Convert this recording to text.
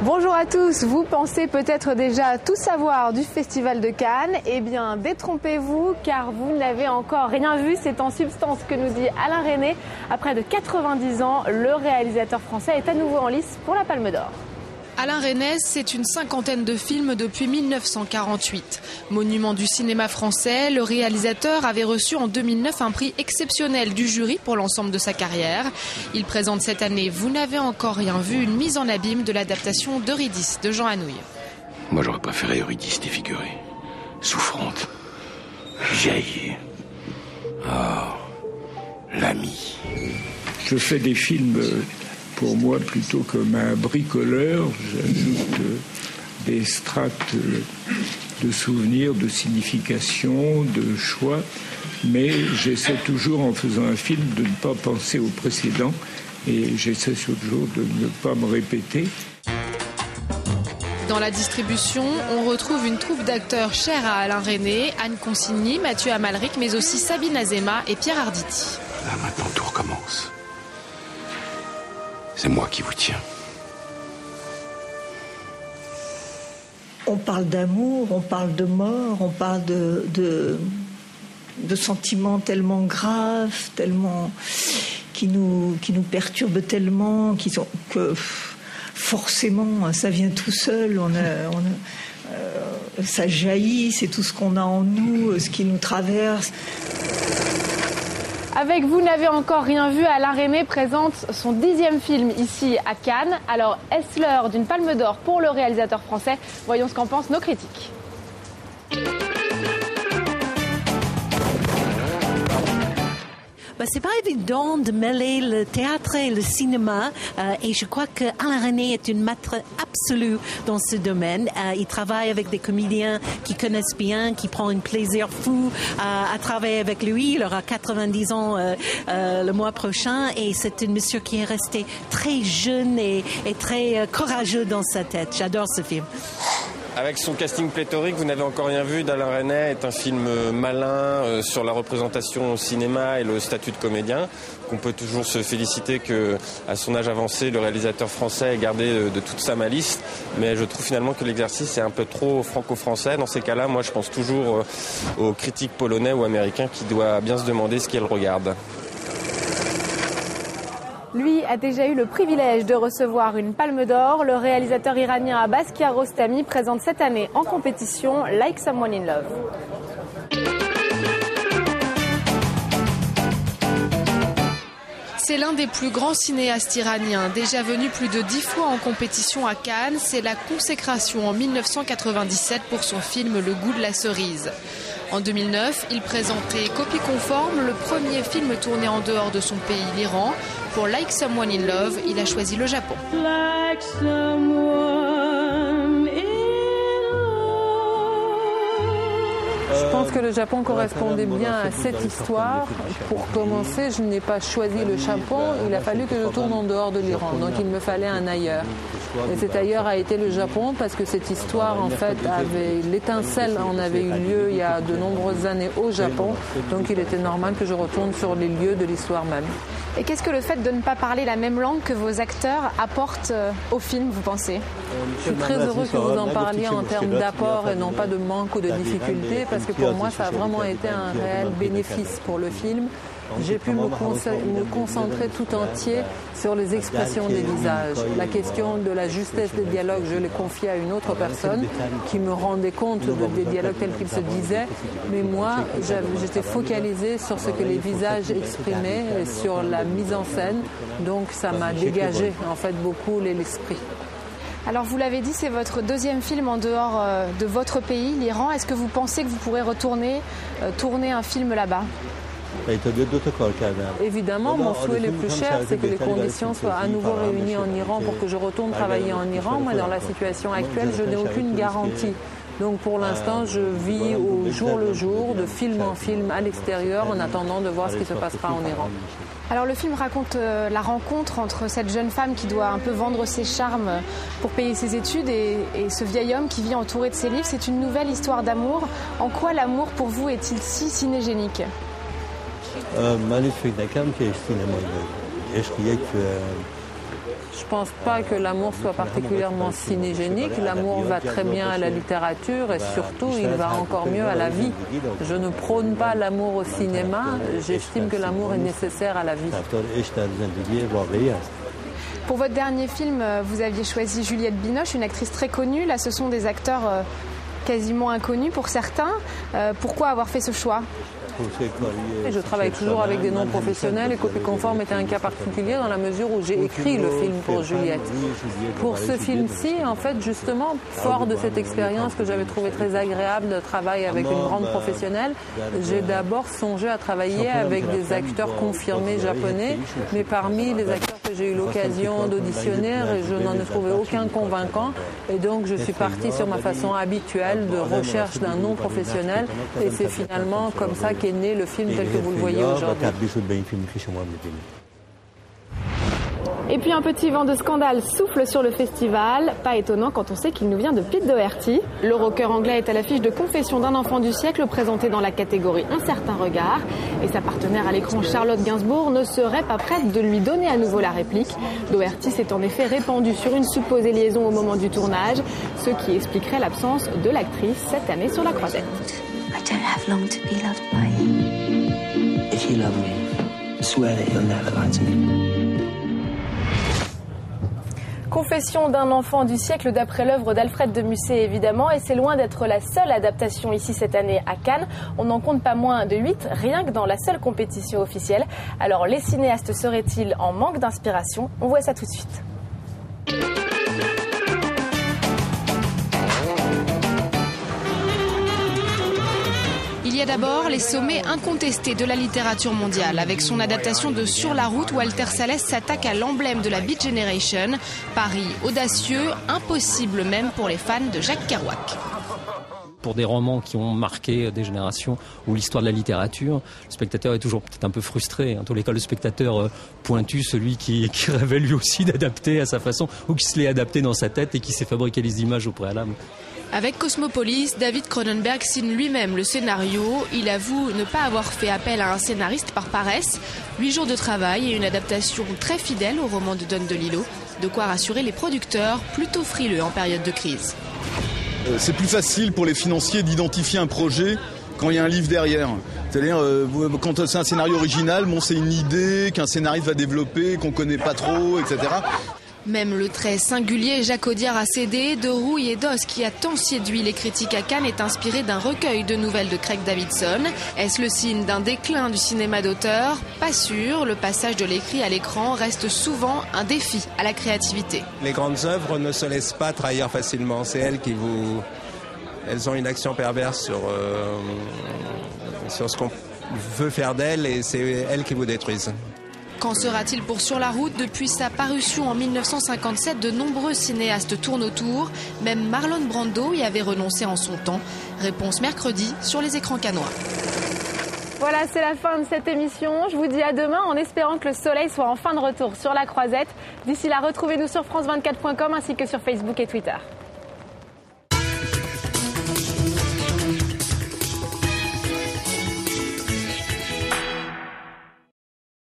Bonjour à tous, vous pensez peut-être déjà tout savoir du Festival de Cannes. Eh bien, détrompez-vous car vous n'avez encore rien vu. C'est en substance que nous dit Alain Resnais. Après de 90 ans, le réalisateur français est à nouveau en lice pour la Palme d'Or. Alain Resnais, c'est une cinquantaine de films depuis 1948. Monument du cinéma français, le réalisateur avait reçu en 2009 un prix exceptionnel du jury pour l'ensemble de sa carrière. Il présente cette année Vous n'avez encore rien vu, une mise en abîme de l'adaptation d'Eurydice de Jean Anouilh. Moi j'aurais préféré Eurydice défigurée, souffrante, jaillie. Oh, l'ami. Je fais des films... pour moi, plutôt comme un bricoleur, j'ajoute des strates de souvenirs, de signification, de choix, mais j'essaie toujours, en faisant un film, de ne pas penser au précédent, et j'essaie toujours de ne pas me répéter. Dans la distribution, on retrouve une troupe d'acteurs chers à Alain Resnais, Anne Consigny, Mathieu Amalric, mais aussi Sabine Azéma et Pierre Arditi. Là maintenant tout recommence. C'est moi qui vous tiens. On parle d'amour, on parle de mort, on parle de sentiments tellement graves, tellement qui nous perturbent tellement, que forcément ça vient tout seul. Ça jaillit, c'est tout ce qu'on a en nous, ce qui nous traverse. Avec Vous n'avez encore rien vu, Alain Resnais présente son 10e film ici à Cannes. Alors, est-ce l'heure d'une Palme d'Or pour le réalisateur français? Voyons ce qu'en pensent nos critiques. C'est pas évident de mêler le théâtre et le cinéma et je crois que Alain Resnais est une maître absolue dans ce domaine. Il travaille avec des comédiens qui connaissent bien, qui prend un plaisir fou à travailler avec lui. Il aura 90 ans le mois prochain et c'est un monsieur qui est resté très jeune et très courageux dans sa tête. J'adore ce film. Avec son casting pléthorique, Vous n'avez encore rien vu d'Alain Resnais est un film malin sur la représentation au cinéma et le statut de comédien. On peut toujours se féliciter qu'à son âge avancé, le réalisateur français ait gardé de toute sa malice. Mais je trouve finalement que l'exercice est un peu trop franco-français. Dans ces cas-là, moi je pense toujours aux critiques polonais ou américains qui doivent bien se demander ce qu'elles regardent. Lui a déjà eu le privilège de recevoir une Palme d'Or. Le réalisateur iranien Abbas Kiarostami présente cette année en compétition Like Someone in Love. C'est l'un des plus grands cinéastes iraniens, déjà venu plus de 10 fois en compétition à Cannes. C'est la consécration en 1997 pour son film Le goût de la cerise. En 2009, il présentait Copie conforme, le premier film tourné en dehors de son pays, l'Iran. Pour Like Someone in Love, il a choisi le Japon. Like Je pense que le Japon correspondait bien à cette histoire. Pour commencer, je n'ai pas choisi le Japon, il a fallu que je tourne en dehors de l'Iran, donc il me fallait un ailleurs. Et cet ailleurs a été le Japon parce que cette histoire, en fait, l'étincelle en avait eu lieu il y a de nombreuses années au Japon, donc il était normal que je retourne sur les lieux de l'histoire même. Et qu'est-ce que le fait de ne pas parler la même langue que vos acteurs apporte au film, vous pensez? Je suis très heureux que vous en parliez en termes d'apport et non pas de manque ou de difficulté, parce que pour moi, ça a vraiment été un réel bénéfice pour le film. J'ai pu me concentrer tout entier sur les expressions des visages. La question de la justesse des dialogues, je l'ai confiée à une autre personne qui me rendait compte des dialogues tels qu'ils se disaient. Mais moi, j'étais focalisée sur ce que les visages exprimaient et sur la mise en scène. Donc ça m'a dégagé en fait beaucoup l'esprit. Alors vous l'avez dit, c'est votre deuxième film en dehors de votre pays, l'Iran. Est-ce que vous pensez que vous pourrez retourner tourner un film là-bas ? Évidemment, mon souhait le plus cher, c'est que les conditions soient à nouveau réunies en Iran pour que je retourne travailler en Iran. Moi, dans la situation actuelle, je n'ai aucune garantie. Donc pour l'instant, je vis au jour le jour, de film en film à l'extérieur, en attendant de voir ce qui se passera en Iran. Alors le film raconte la rencontre entre cette jeune femme qui doit un peu vendre ses charmes pour payer ses études et ce vieil homme qui vit entouré de ses livres. C'est une nouvelle histoire d'amour. En quoi l'amour pour vous est-il si cinégénique ? Je ne pense pas que l'amour soit particulièrement cinégénique. L'amour va très bien à la littérature et surtout il va encore mieux à la vie. Je ne prône pas l'amour au cinéma, j'estime que l'amour est nécessaire à la vie. Pour votre dernier film, vous aviez choisi Juliette Binoche, une actrice très connue. Là, ce sont des acteurs quasiment inconnus pour certains. Pourquoi avoir fait ce choix ? Je travaille toujours avec des noms professionnels et Copie Conforme était un cas particulier dans la mesure où j'ai écrit le film pour Juliette. Pour ce film-ci, en fait, justement, fort de cette expérience que j'avais trouvé très agréable de travailler avec une grande professionnelle, j'ai d'abord songé à travailler avec des acteurs confirmés japonais, mais parmi les acteurs que j'ai eu l'occasion d'auditionner, je n'en ai trouvé aucun convaincant et donc je suis partie sur ma façon habituelle de recherche d'un nom professionnel et c'est finalement comme ça qu'est né le film tel que vous le voyez aujourd'hui. Et puis un petit vent de scandale souffle sur le festival. Pas étonnant quand on sait qu'il nous vient de Pete Doherty. Le rocker anglais est à l'affiche de Confession d'un enfant du siècle, présenté dans la catégorie Un certain regard. Et sa partenaire à l'écran, Charlotte Gainsbourg, ne serait pas prête de lui donner à nouveau la réplique. Doherty s'est en effet répandu sur une supposée liaison au moment du tournage, ce qui expliquerait l'absence de l'actrice cette année sur la croisette. I don't have long to be loved by you. If you love me, swear that you'll never lie to me. Confession d'un enfant du siècle d'après l'œuvre d'Alfred de Musset évidemment, et c'est loin d'être la seule adaptation ici cette année à Cannes. On n'en compte pas moins de 8 rien que dans la seule compétition officielle. Alors les cinéastes seraient-ils en manque d'inspiration ? On voit ça tout de suite. Il y a d'abord les sommets incontestés de la littérature mondiale. Avec son adaptation de Sur la route, Walter Salles s'attaque à l'emblème de la Beat Generation. Pari audacieux, impossible même pour les fans de Jacques Kerouac. Pour des romans qui ont marqué des générations ou l'histoire de la littérature, le spectateur est toujours peut-être un peu frustré. En tous les cas, le spectateur pointu, celui qui rêvait lui aussi d'adapter à sa façon ou qui se l'est adapté dans sa tête et qui s'est fabriqué les images au préalable. Avec Cosmopolis, David Cronenberg signe lui-même le scénario. Il avoue ne pas avoir fait appel à un scénariste par paresse. 8 jours de travail et une adaptation très fidèle au roman de Don DeLillo. De quoi rassurer les producteurs, plutôt frileux en période de crise. C'est plus facile pour les financiers d'identifier un projet quand il y a un livre derrière. C'est-à-dire, quand c'est un scénario original, bon, c'est une idée qu'un scénariste va développer, qu'on connaît pas trop, etc. Même le très singulier Jacques Audiard a cédé. De rouille et d'os qui a tant séduit les critiques à Cannes est inspiré d'un recueil de nouvelles de Craig Davidson. Est-ce le signe d'un déclin du cinéma d'auteur ? Pas sûr. Le passage de l'écrit à l'écran reste souvent un défi à la créativité. Les grandes œuvres ne se laissent pas trahir facilement. C'est elles qui vous... Elles ont une action perverse sur ce qu'on veut faire d'elles et c'est elles qui vous détruisent. Qu'en sera-t-il pour Sur la route ? Depuis sa parution en 1957, de nombreux cinéastes tournent autour. Même Marlon Brando y avait renoncé en son temps. Réponse mercredi sur les écrans cannois. Voilà, c'est la fin de cette émission. Je vous dis à demain en espérant que le soleil soit enfin de retour sur la croisette. D'ici là, retrouvez-nous sur France24.com ainsi que sur Facebook et Twitter.